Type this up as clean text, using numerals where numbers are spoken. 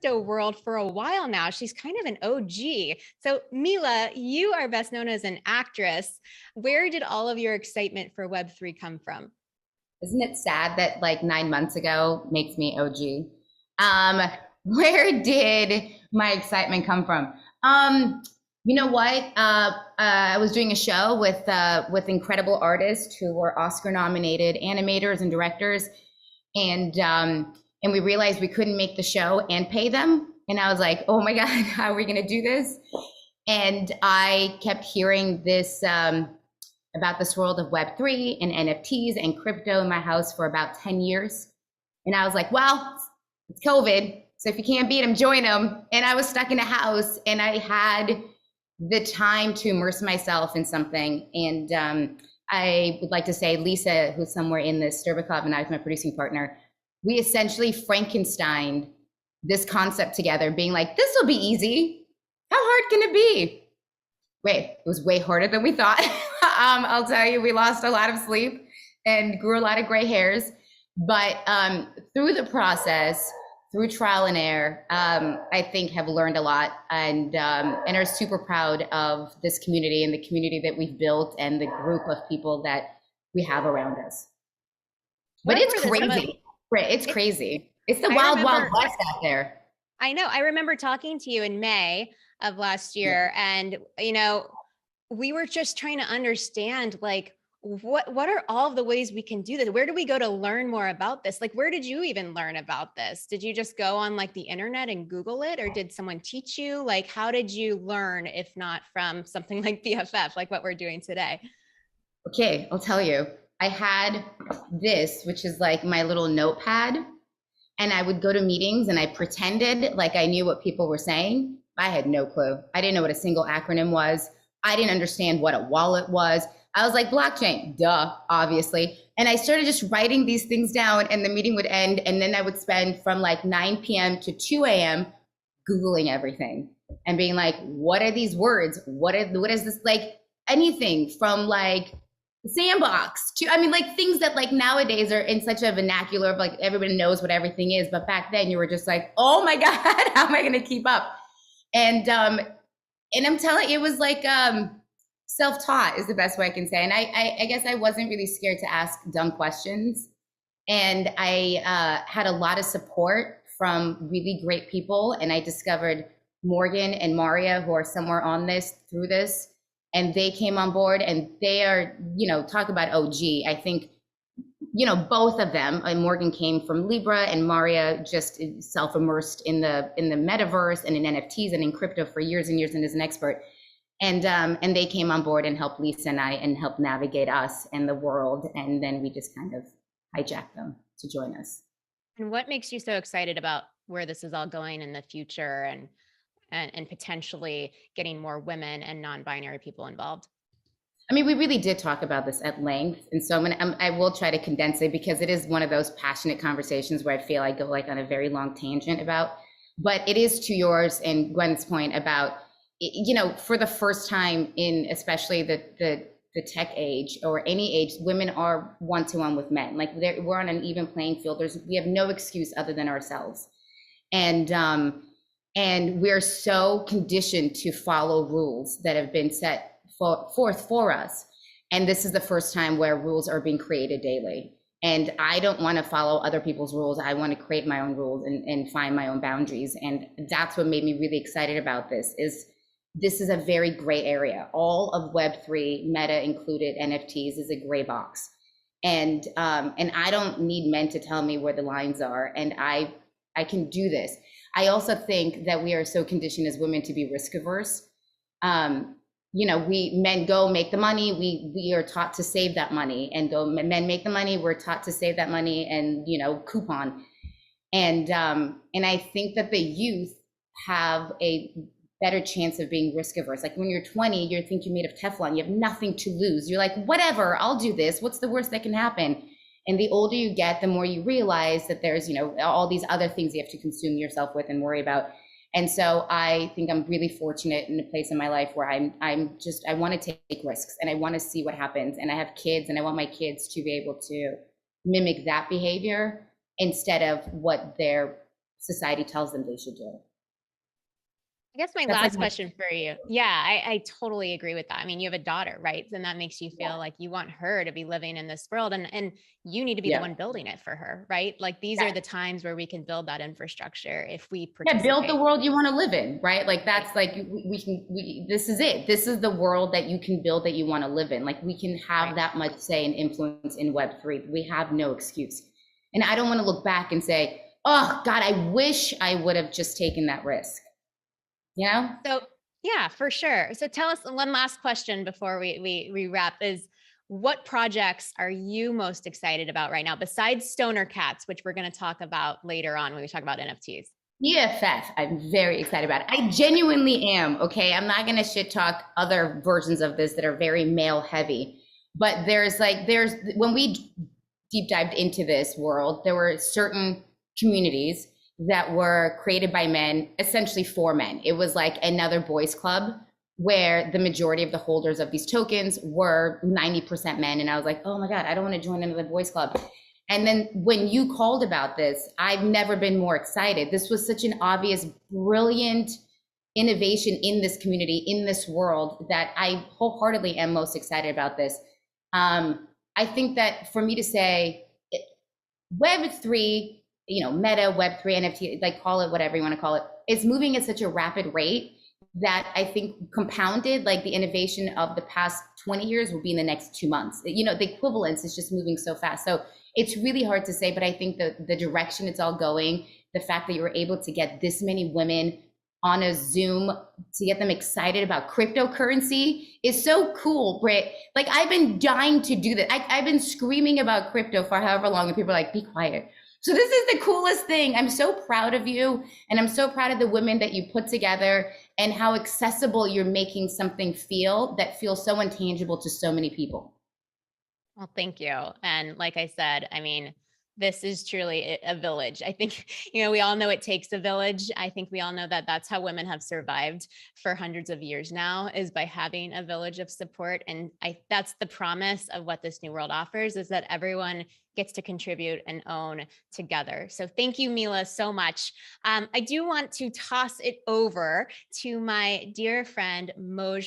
crypto world for a while now. She's kind of an OG. So, Mila, you are best known as an actress. Where did all of your excitement for Web3 come from? Isn't it sad that like 9 months ago makes me OG? Um, where did my excitement come from? You know what? I was doing a show with incredible artists who were Oscar nominated animators and directors, and we realized we couldn't make the show and pay them. And I was like, oh my God, how are we going to do this? And I kept hearing this about this world of Web3 and NFTs and crypto in my house for about 10 years. And I was like, well, it's COVID. So if you can't beat them, join them. And I was stuck in a house and I had the time to immerse myself in something. And I would like to say Lisa, who's somewhere in this Sturba Club, and I was my producing partner, we essentially Frankensteined this concept together, being like, this will be easy. How hard can it be? Wait, it was way harder than we thought. I'll tell you, we lost a lot of sleep and grew a lot of gray hairs. But through the process, through trial and error, I think have learned a lot and are super proud of this community and the community that we've built and the group of people that we have around us. But What it's were the some of crazy. It's it, crazy. It's the I wild, wild remember west out there. I know. I remember talking to you in May of last Yeah. year, and we were just trying to understand, like, what are all of the ways we can do this? Where do we go to learn more about this? Like, where did you even learn about this? Did you just go on like the internet and Google it, or did someone teach you? Like, how did you learn if not from something like BFF, like what we're doing today? Okay, I'll tell you. I had this, which is like my little notepad, and I would go to meetings and I pretended like I knew what people were saying. I had no clue. I didn't know what a single acronym was. I didn't understand what a wallet was. I was like, blockchain, duh, obviously. And I started just writing these things down, and the meeting would end. And then I would spend from like 9 p.m. to 2 a.m. Googling everything and being like, what are these words? What is this? Like anything from like sandbox to, I mean, like things that like nowadays are in such a vernacular of like everybody knows what everything is. But back then you were just like, oh my God, how am I going to keep up? And I'm telling you, it was like self-taught is the best way I can say. And I guess I wasn't really scared to ask dumb questions. And I had a lot of support from really great people. And I discovered Morgan and Maria, who are somewhere on this through this. And they came on board, and they are, talk about OG. I think, both of them, and Morgan came from Libra, and Maria just self-immersed in the metaverse and in NFTs and in crypto for years and years and is an expert. And they came on board and helped Lisa and I and helped navigate us and the world. And then we just kind of hijacked them to join us. And what makes you so excited about where this is all going in the future, and potentially getting more women and non-binary people involved? I mean, we really did talk about this at length, and so I will try to condense it because it is one of those passionate conversations where I feel I go like on a very long tangent about. But it is to yours and Gwen's point about, for the first time in especially the tech age or any age, women are one-to-one with men. Like we're on an even playing field. We have no excuse other than ourselves, and we're so conditioned to follow rules that have been set forth for us. And this is the first time where rules are being created daily. And I don't want to follow other people's rules. I want to create my own rules and find my own boundaries. And that's what made me really excited about this is a very gray area. All of Web3, Meta included, NFTs is a gray box. And I don't need men to tell me where the lines are. And I can do this. I also think that we are so conditioned as women to be risk averse. We men go make the money. We are taught to save that money and go. Men make the money. We're taught to save that money and coupon. And I think that the youth have a better chance of being risk averse. Like when you're 20, you think you're made of Teflon. You have nothing to lose. You're like, whatever, I'll do this. What's the worst that can happen? And the older you get, the more you realize that there's, all these other things you have to consume yourself with and worry about. And so I think I'm really fortunate in a place in my life where I want to take risks and I want to see what happens. And I have kids and I want my kids to be able to mimic that behavior instead of what their society tells them they should do. I guess my That's like last question for you. Yeah, I totally agree with that. I mean, you have a daughter, right? And that makes you yeah, feel like you want her to be living in this world, and you need to be the yeah, one building it for her, right? Like these are the yeah. times where we can build that infrastructure if we Yeah, build the participate. world you want to live in, right? Like Right. that's like we can this is it. This is the world that you can build that you want to live in. Like we can have Right. that much say and influence in Web3. We have no excuse. And I don't want to look back and say, "Oh God, I wish I would have just taken that risk." You know? So yeah, for sure. So tell us one last question before we wrap is what projects are you most excited about right now besides Stoner Cats, which we're going to talk about later on when we talk about NFTs? EFF, I'm very excited about it. I genuinely am, okay? I'm not gonna shit talk other versions of this that are very male heavy. But there's when we deep dived into this world, there were certain communities that were created by men, essentially for men. It was like another boys club where the majority of the holders of these tokens were 90% men. And I was like, oh my God, I don't want to join another boys club. And then when you called about this, I've never been more excited. This was such an obvious, brilliant innovation in this community, in this world, that I wholeheartedly am most excited about this. I think that for me to say Web3, Meta, Web3, NFT, like call it whatever you want to call it, is moving at such a rapid rate that I think compounded, like the innovation of the past 20 years will be in the next 2 months. The equivalence is just moving so fast. So it's really hard to say, but I think the direction it's all going, the fact that you were able to get this many women on a Zoom to get them excited about cryptocurrency is so cool, Britt. Like I've been dying to do that. I've been screaming about crypto for however long, and people are like, be quiet. So this is the coolest thing. I'm so proud of you, and I'm so proud of the women that you put together and how accessible you're making something feel that feels so intangible to so many people. Well, thank you. And like I said, I mean, this is truly a village. I think, we all know it takes a village. I think we all know that that's how women have survived for hundreds of years now is by having a village of support. And that's the promise of what this new world offers is that everyone gets to contribute and own together. So thank you, Mila, so much. I do want to toss it over to my dear friend, Moj